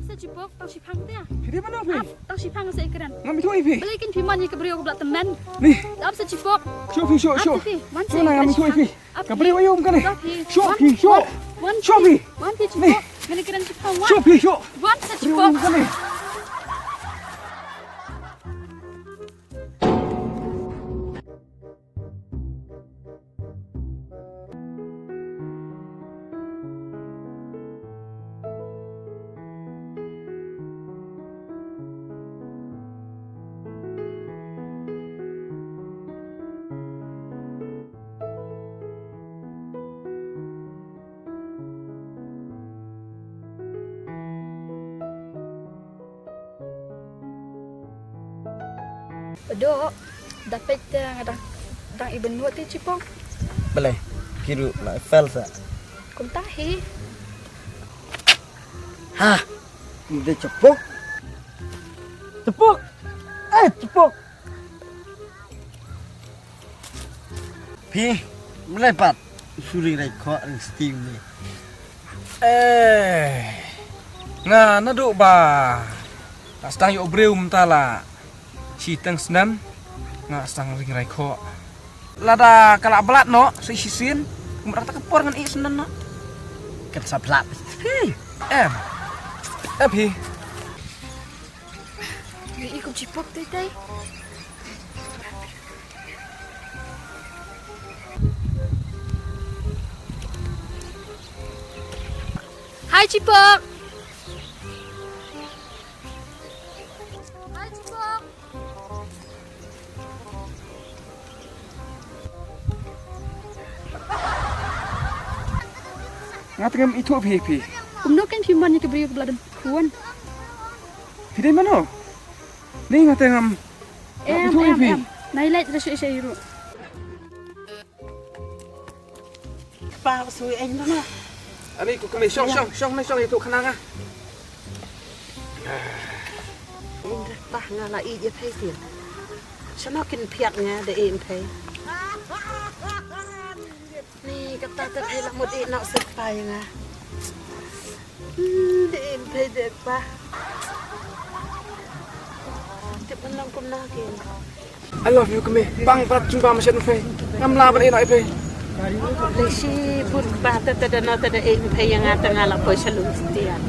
sa jipok tang sipang dia. Phi mana phi? Tang sipang sa ikran. Ngam itu phi. Balikin phi man ke brio ke belak teman. Nih, Dap sa jipok. show phi show show. Wan Show na ngam itu phi. Kapri ayum kan ni. Show Wan phi show. Wan Show phi. Wan phi jipok. Ngani kran sipang wan. Show phi show. Wan sa Kapri jipok. ayum kan ni. Bedok. Dapat dang iben nuat ti jipok. Boleh. Kiru nak file sa. Kum tahi. Ha. Dia cepuk. Cepuk. Cepuk. Pi, melepat. Suri rai kho steam ni. Nga naduk ba. Tak stang yo breu mtala. Chi tang snam. Nga stang ring rai kho. Lada kalak belat no, si sisin. Kemudian tak kepor ngan isnan no. Ket saplat. Hi, hi. Ni ikut jipok ti tai. Hai Cipok. Hai Cipok. Ngat ngam itu phi. Kumno kan piman ke brio ke belak kuan. Phi dai mana? Ni ngat ngam. Itu phi. Nai light ra saya hiru. Pa sui anh đó nè. Ani ku kami syong itu kenanga. Anh ra ta nga là y je thấy tiền. Sao nó kinh phiệt nha để em thấy. Nè kata ta thấy là một ít nọ sực phải nha. Để em thấy đẹp pa. Tiếp anh long cũng na kìa. I love you kami. Bang prat jumpa masjid phi. Ngam la balik nak phi. Lấy si bút ba ta ta nó ta để em thấy nga ta nga là bơi salon tiền.